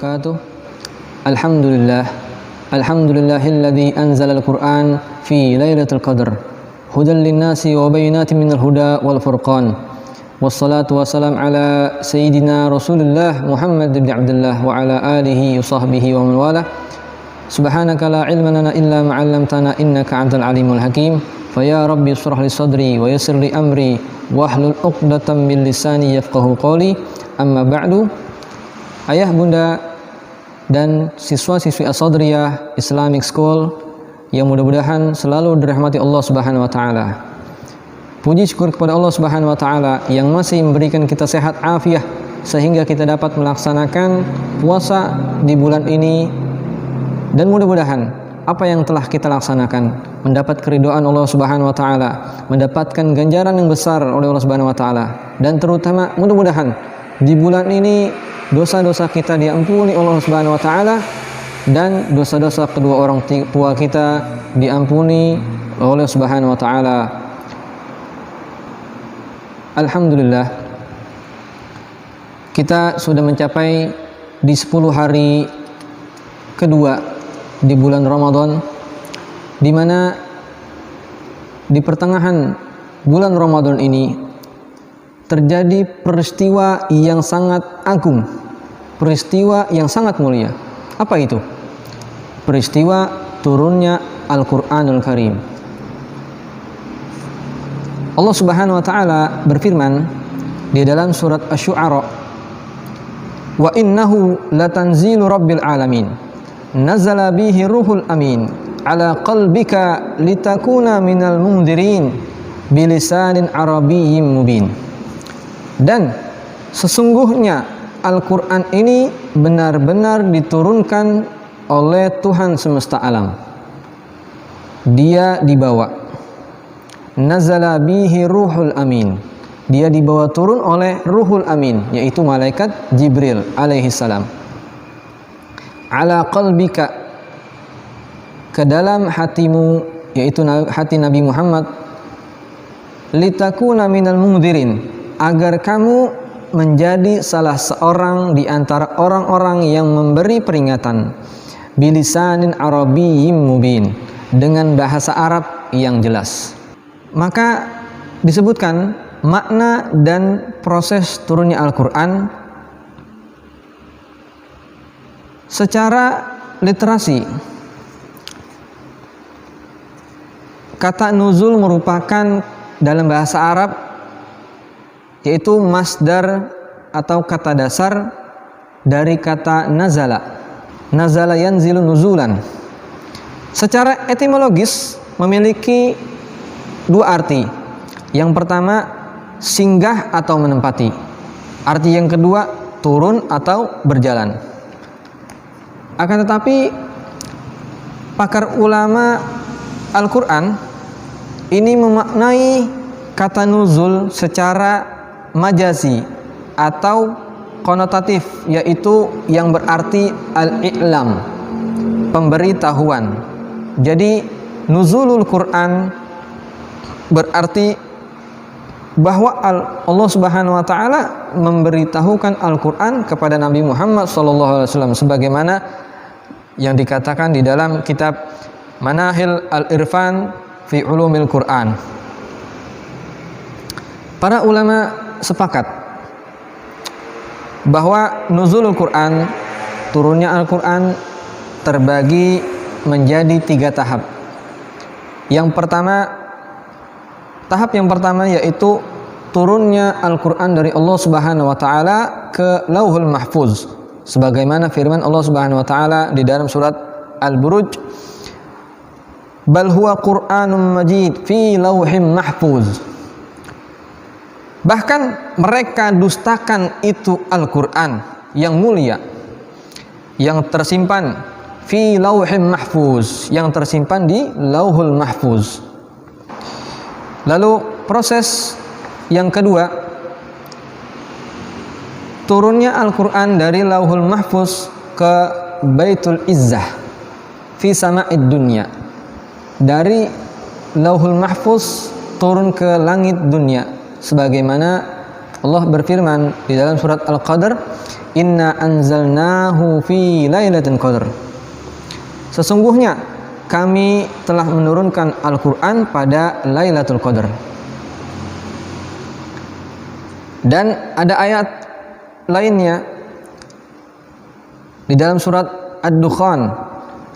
wabarakatuh. Alhamdulillahilladzi anzalal Qur'an fi lailatul qadr hudan linnasi wa bayyinatin minal huda wal furqan. Wassalatu wassalam ala sayyidina Rasulillah Muhammad bin Abdullah wa ala alihi wa sahbihi wa man wala. Subhanaka la ilma lana illa ma 'allamtana innaka antal alimul hakim. Faya rabbi shrah li sadri wa yassir li amri wahlul 'uqdatam min lisani yafqahu qawli. Amma ba'du. Ayah, bunda, dan siswa-siswi As-Sadriyah Islamic School yang mudah-mudahan selalu dirahmati Allah Subhanahu wa taala. Puji syukur kepada Allah Subhanahu wa taala yang masih memberikan kita sehat afiah sehingga kita dapat melaksanakan puasa di bulan ini, dan mudah-mudahan apa yang telah kita laksanakan mendapat keridhaan Allah Subhanahu wa taala, mendapatkan ganjaran yang besar oleh Allah Subhanahu wa taala, dan terutama mudah-mudahan di bulan ini dosa-dosa kita diampuni Allah Subhanahu wa taala dan dosa-dosa kedua orang tua kita diampuni oleh Subhanahu wa taala. Alhamdulillah, kita sudah mencapai di 10 hari kedua di bulan Ramadan, di mana di pertengahan bulan Ramadan ini terjadi peristiwa yang sangat agung, peristiwa yang sangat mulia. Apa itu? Peristiwa turunnya Al-Qur'anul Karim. Allah Subhanahu wa taala berfirman di dalam surat Asy-Syu'ara, "Wa innahu latanzilu rabbil alamin. Nazala bihi ruhul amin ala qalbika litakuna minal mundirin bilisanin arabiyyin mubin." Dan sesungguhnya Al-Quran ini benar-benar diturunkan oleh Tuhan semesta alam. Dia dibawa, nazala bihi ruhul amin, dia dibawa turun oleh ruhul amin, yaitu malaikat Jibril alaihissalam, ala qalbika, ke dalam hatimu, yaitu hati Nabi Muhammad, litakuna minal mundirin, agar kamu menjadi salah seorang di antara orang-orang yang memberi peringatan, bilisanin arabiyyin mubin, dengan bahasa Arab yang jelas. Maka disebutkan makna dan proses turunnya Al-Quran secara literasi. Kata nuzul merupakan dalam bahasa Arab yaitu masdar atau kata dasar dari kata nazala. Nazala yanzilu nuzulan. Secara etimologis memiliki dua arti. Yang pertama, singgah atau menempati. Arti yang kedua, turun atau berjalan. Akan tetapi pakar ulama Al-Quran ini memaknai kata nuzul secara majazi atau konotatif, yaitu yang berarti al-i'lam, pemberitahuan. Jadi nuzulul Quran berarti bahwa Allah Subhanahu wa taala memberitahukan Al-Quran kepada Nabi Muhammad SAW, sebagaimana yang dikatakan di dalam kitab Manahil Al-Irfan fi Ulumil Quran. Para ulama sepakat bahwa nuzulul Quran, turunnya Al-Quran, terbagi menjadi 3 tahap. Tahap yang pertama yaitu turunnya Al-Quran dari Allah Subhanahu wa taala ke Lauhul Mahfuz, sebagaimana firman Allah Subhanahu wa taala di dalam surat Al-Buruj, "Bal huwa Qur'anun Majid fi lauhim mahfuz." Bahkan mereka dustakan itu Al-Quran yang mulia, yang tersimpan fi lauhim mahfuz, yang tersimpan di Lauhul Mahfuz. Lalu proses yang kedua, turunnya Al-Quran dari Lauhul Mahfuz ke Baitul Izzah fi sama'id dunya. Dari Lauhul Mahfuz turun ke langit dunia, sebagaimana Allah berfirman di dalam surat Al-Qadr, "Inna anzalnahu fi lailatul qadr." Sesungguhnya kami telah menurunkan Al-Qur'an pada Lailatul Qadar. Dan ada ayat lainnya di dalam surat Ad-Dukhan,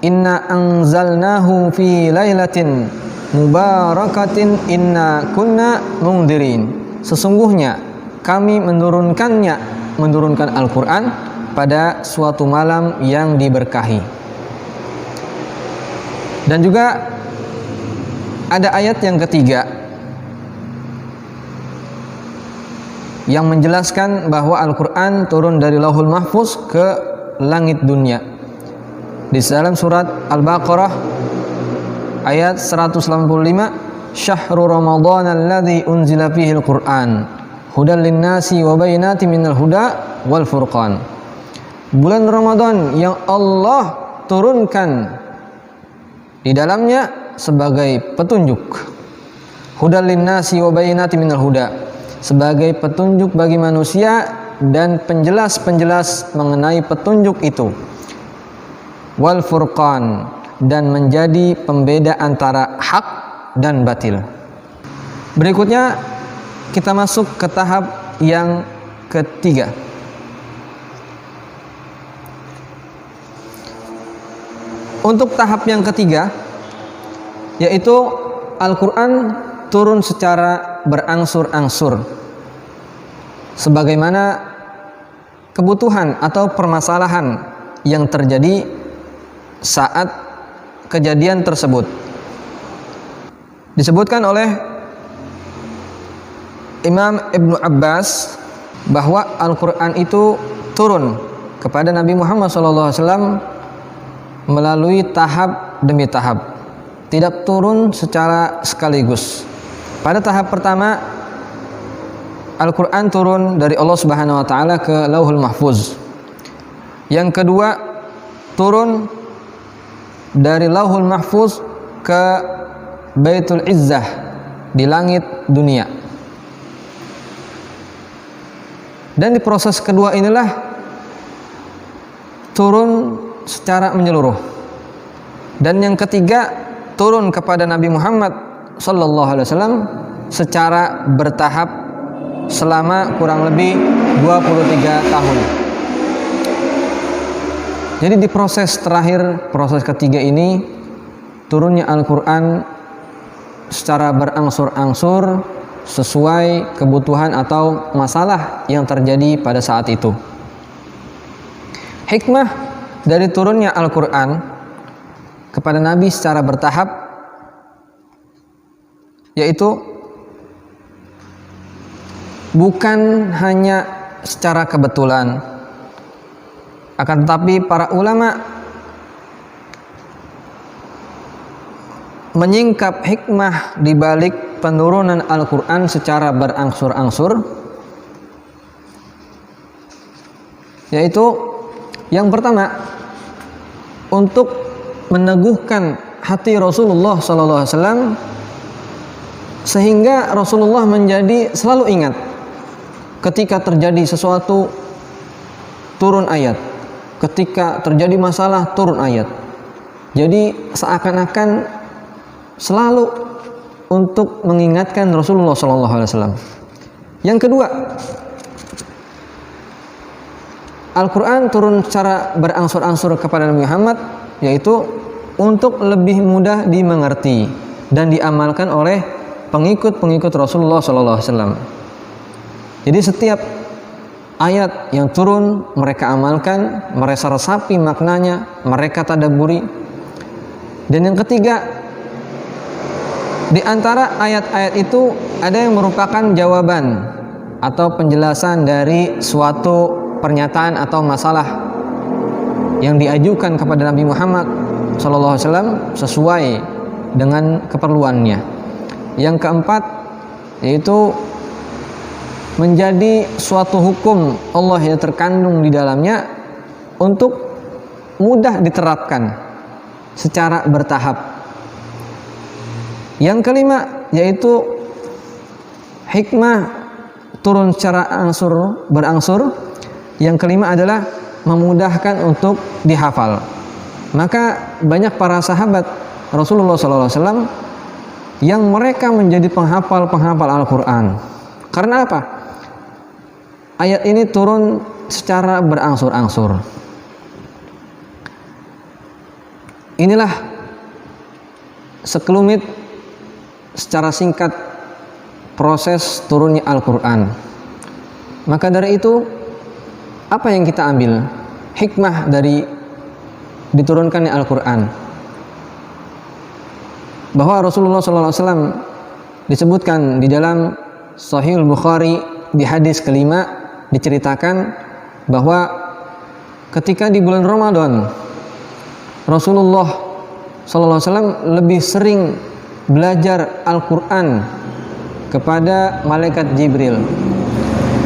"Inna anzalnahu fi lailatin mubarakatin inna kunna mundirin." Sesungguhnya kami menurunkan Al-Qur'an pada suatu malam yang diberkahi. Dan juga ada ayat yang ketiga yang menjelaskan bahwa Al-Qur'an turun dari Lauhul Mahfuz ke langit dunia. Di dalam surat Al-Baqarah ayat 185, "Syahrul Ramadan alladzi unzila fihi al-Qur'an hudal linnasi wa bayyinatin minal huda wal furqan." Bulan Ramadan yang Allah turunkan di dalamnya sebagai petunjuk, hudal linnasi wa bayyinatin minal huda, sebagai petunjuk bagi manusia dan penjelas-penjelas mengenai petunjuk itu, wal furqan, dan menjadi pembeda antara hak dan batil. Berikutnya kita masuk ke tahap yang ketiga. Untuk tahap yang ketiga, yaitu Al-Quran turun secara berangsur-angsur, sebagaimana kebutuhan atau permasalahan yang terjadi saat kejadian tersebut. Disebutkan oleh Imam Ibnu Abbas bahwa Al-Quran itu turun kepada Nabi Muhammad SAW melalui tahap demi tahap, tidak turun secara sekaligus. Pada tahap pertama, Al-Quran turun dari Allah Subhanahu wa Ta'ala ke Lauhul Mahfuz. Yang kedua, turun dari Lauhul Mahfuz ke Baitul Izzah di langit dunia. Dan di proses kedua inilah turun secara menyeluruh. Dan yang ketiga, turun kepada Nabi Muhammad sallallahu alaihi wasallam secara bertahap selama kurang lebih 23 tahun. Jadi di proses terakhir, proses ketiga ini, turunnya Al-Quran secara berangsur-angsur sesuai kebutuhan atau masalah yang terjadi pada saat itu. Hikmah dari turunnya Al-Quran kepada Nabi secara bertahap, yaitu bukan hanya secara kebetulan, akan tetapi para ulama menyingkap hikmah di balik penurunan Al-Quran secara berangsur-angsur, yaitu yang pertama, untuk meneguhkan hati Rasulullah SAW, sehingga Rasulullah menjadi selalu ingat ketika terjadi sesuatu turun ayat, ketika terjadi masalah turun ayat. Jadi seakan-akan selalu untuk mengingatkan Rasulullah SAW. Yang kedua, Al-Quran turun secara berangsur-angsur kepada Nabi Muhammad, yaitu untuk lebih mudah dimengerti dan diamalkan oleh pengikut-pengikut Rasulullah SAW. Jadi setiap ayat yang turun mereka amalkan, mereka resapi maknanya, mereka tadabburi. Dan yang ketiga, di antara ayat-ayat itu ada yang merupakan jawaban atau penjelasan dari suatu pernyataan atau masalah yang diajukan kepada Nabi Muhammad SAW sesuai dengan keperluannya. Yang keempat, yaitu menjadi suatu hukum Allah yang terkandung di dalamnya untuk mudah diterapkan secara bertahap. Yang kelima, yaitu hikmah turun secara berangsur. Yang kelima adalah memudahkan untuk dihafal. Maka banyak para sahabat Rasulullah SAW yang mereka menjadi penghafal Al-Quran. Karena apa? Ayat ini turun secara berangsur-angsur. Inilah sekelumit secara singkat proses turunnya Al-Quran. Maka dari itu, apa yang kita ambil? Hikmah dari diturunkannya Al-Quran. Bahwa Rasulullah SAW disebutkan di dalam Sahih Bukhari di hadis kelima, diceritakan bahwa ketika di bulan Ramadan Rasulullah SAW lebih sering belajar Al-Quran kepada malaikat Jibril.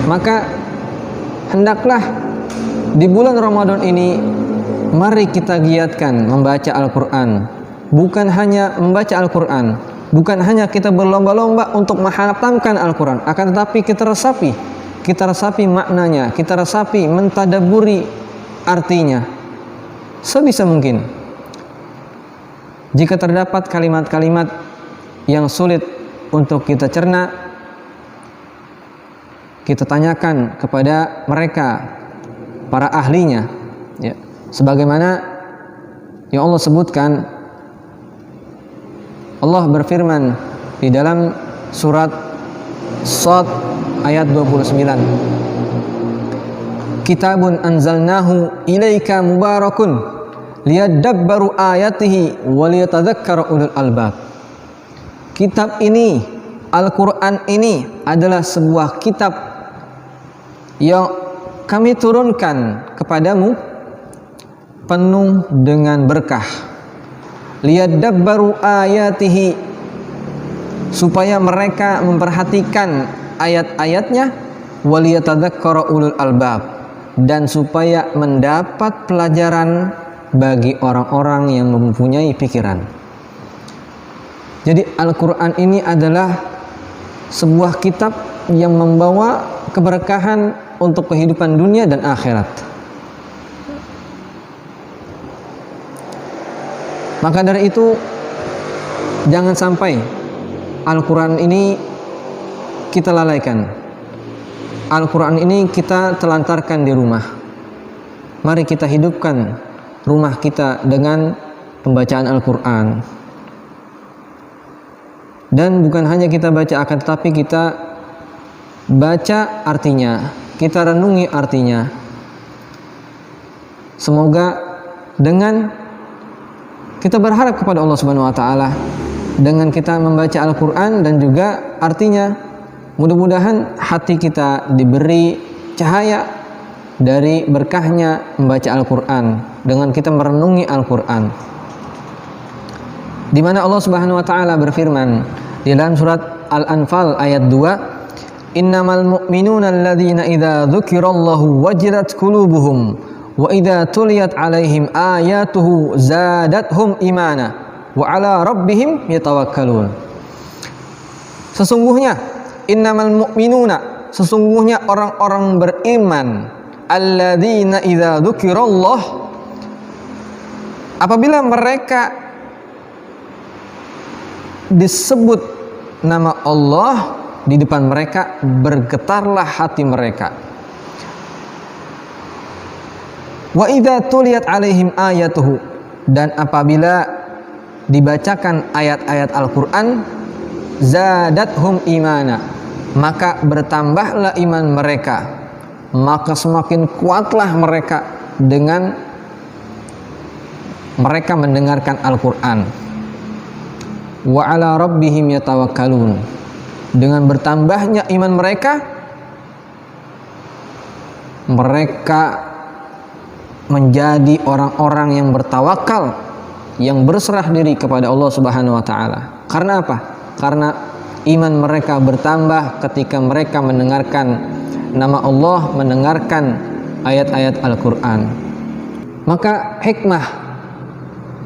Maka hendaklah di bulan Ramadan ini mari kita giatkan membaca Al-Quran. Bukan hanya membaca Al-Quran, bukan hanya kita berlomba-lomba untuk menghatamkan Al-Quran, akan tetapi kita resapi maknanya, kita resapi, mentadaburi artinya sebisa mungkin. Jika terdapat kalimat-kalimat yang sulit untuk kita cerna, kita tanyakan kepada mereka, para ahlinya, ya. Sebagaimana yang Allah sebutkan, Allah berfirman di dalam surat Shad ayat 29, Kitabun anzalnahu ilaika mubarakun liyadabbaru ayatihi waliyatadzakkara ulul albab. Kitab ini, Al-Quran ini adalah sebuah kitab yang kami turunkan kepadamu penuh dengan berkah. Liyadabbaru ayatihi, supaya mereka memperhatikan ayat-ayatnya, waliyatadzakkara ulul albab, dan supaya mendapat pelajaran bagi orang-orang yang mempunyai pikiran. Jadi Al-Quran ini adalah sebuah kitab yang membawa keberkahan untuk kehidupan dunia dan akhirat. Maka dari itu, jangan sampai Al-Quran ini kita lalaikan. Al-Quran ini kita telantarkan di rumah. Mari kita hidupkan rumah kita dengan pembacaan Al-Quran. Dan bukan hanya kita baca, akan tetapi kita baca artinya, kita renungi artinya. Semoga dengan kita berharap kepada Allah Subhanahu wa taala dengan kita membaca Al-Qur'an dan juga artinya, mudah-mudahan hati kita diberi cahaya dari berkahnya membaca Al-Qur'an dengan kita merenungi Al-Qur'an. Di mana Allah Subhanahu wa taala berfirman di dalam surat Al-Anfal ayat 2, Innamal mu'minuna alladzina idza dzukirallahu wajilat qulubuhum wa idza tuliyat alaihim ayatuhu zadathum imana wa ala rabbihim yatawakkalun. Sesungguhnya innamal mu'minuna, sesungguhnya orang-orang beriman, alladzina idza dzukirallah, apabila mereka disebut nama Allah di depan mereka, bergetarlah hati mereka. Wa idza tuliyat alaihim ayatuhu, dan apabila dibacakan ayat-ayat Al-Qur'an, zadathum imana, maka bertambahlah iman mereka, maka semakin kuatlah mereka dengan mereka mendengarkan Al-Qur'an. Wa ala rabbihim yatawakkalun, dengan bertambahnya iman mereka menjadi orang-orang yang bertawakal, yang berserah diri kepada Allah Subhanahu wa taala. Karena apa? Karena iman mereka bertambah ketika mereka mendengarkan nama Allah, mendengarkan ayat-ayat Al-Qur'an. Maka hikmah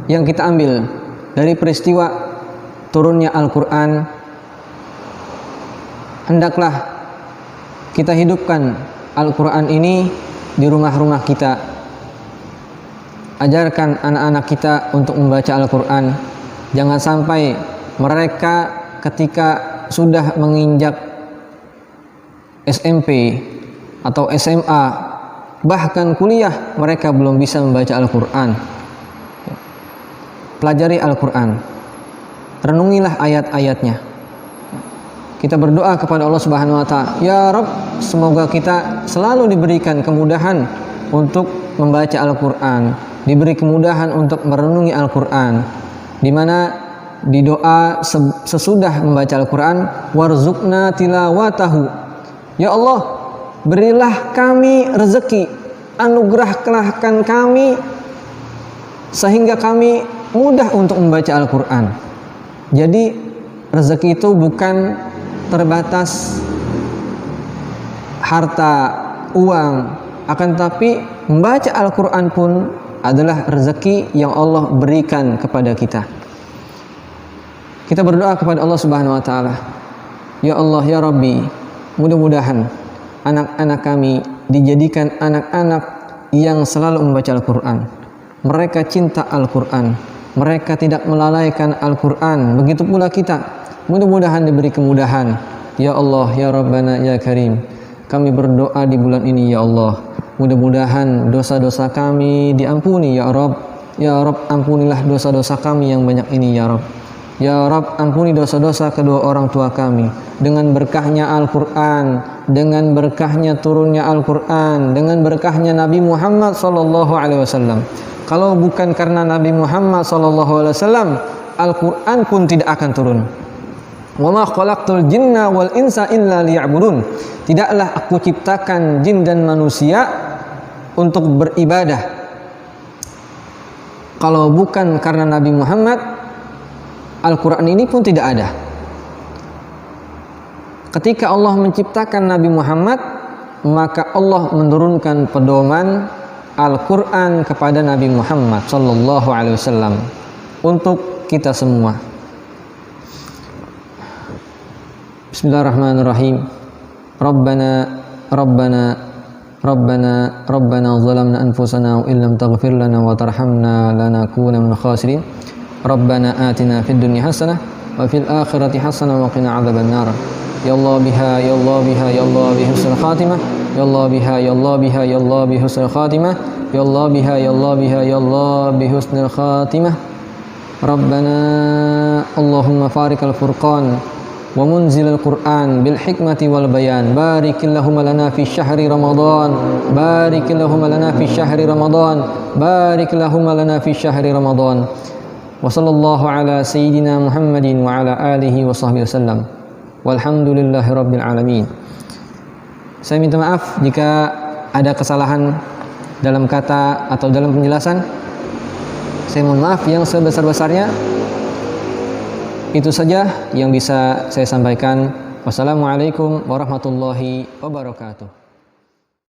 yang kita ambil dari peristiwa turunnya Al-Qur'an, hendaklah kita hidupkan Al-Quran ini di rumah-rumah kita. Ajarkan anak-anak kita untuk membaca Al-Quran. Jangan sampai mereka ketika sudah menginjak SMP atau SMA, bahkan kuliah, mereka belum bisa membaca Al-Quran. Pelajari Al-Quran, renungilah ayat-ayatnya. Kita berdoa kepada Allah Subhanahu wa Ta'ala, ya Rabb, semoga kita selalu diberikan kemudahan untuk membaca Al-Quran, diberi kemudahan untuk merenungi Al-Quran, di mana di doa sesudah membaca Al-Quran, warzuqna tilawatahu, ya Allah, berilah kami rezeki, anugerahkan kami sehingga kami mudah untuk membaca Al-Quran. Jadi rezeki itu bukan terbatas harta, uang, akan tetapi membaca Al-Quran pun adalah rezeki yang Allah berikan kepada kita. Kita berdoa kepada Allah Subhanahu wa Ta'ala, ya Allah, ya Rabbi, mudah-mudahan anak-anak kami dijadikan anak-anak yang selalu membaca Al-Quran. Mereka cinta Al-Quran, mereka tidak melalaikan Al-Quran. Begitu pula kita, mudah-mudahan diberi kemudahan. Ya Allah, ya Rabbana, ya Karim, kami berdoa di bulan ini, ya Allah, mudah-mudahan dosa-dosa kami diampuni, ya Rabb. Ya Rabb, ampunilah dosa-dosa kami yang banyak ini, ya Rabb. Ya Rabb, ampuni dosa-dosa kedua orang tua kami dengan berkahnya Al-Quran, dengan berkahnya turunnya Al-Quran, dengan berkahnya Nabi Muhammad SAW. Kalau bukan karena Nabi Muhammad SAW, Al-Quran pun tidak akan turun. Wa ma khalaqtul jinna wal insa illa liya'budun. Tidaklah aku ciptakan jin dan manusia untuk beribadah. Kalau bukan karena Nabi Muhammad, Al-Quran ini pun tidak ada. Ketika Allah menciptakan Nabi Muhammad, maka Allah menurunkan pedoman Al-Quran kepada Nabi Muhammad sallallahu alaihi wasallam untuk kita semua. Bismillahirrahmanirrahim. Rabbana zalamna anfusana wa illam taghfir lana wa tarhamna lanakunanna minal khasirin. Rabbana atina fid dunya hasanah wa fil akhirati hasanah wa qina adzabannar. Ya Allah biha, ya Allah biha, ya Allah bi husnul khatimah. Ya Allah biha, ya Allah biha, ya Allah bi husnul khatimah. Ya Allah biha, ya Allah biha, ya Allah bi husnul khatimah. Rabbana Allahumma farikal furqan wa munzilal Qur'an bil hikmati wal bayan. Barikillahumma lana fi syahri Ramadan. Barikillahumma lana fi syahri Ramadan. Barikillahumma lana fi syahri Ramadan. Wa sallallahu ala sayyidina Muhammadin wa ala alihi wa sahbihi wasallam. Walhamdulillahi rabbil alamin. Saya minta maaf jika ada kesalahan dalam kata atau dalam penjelasan. Saya mohon maaf yang sebesar-besarnya. Itu saja yang bisa saya sampaikan. Wassalamualaikum warahmatullahi wabarakatuh.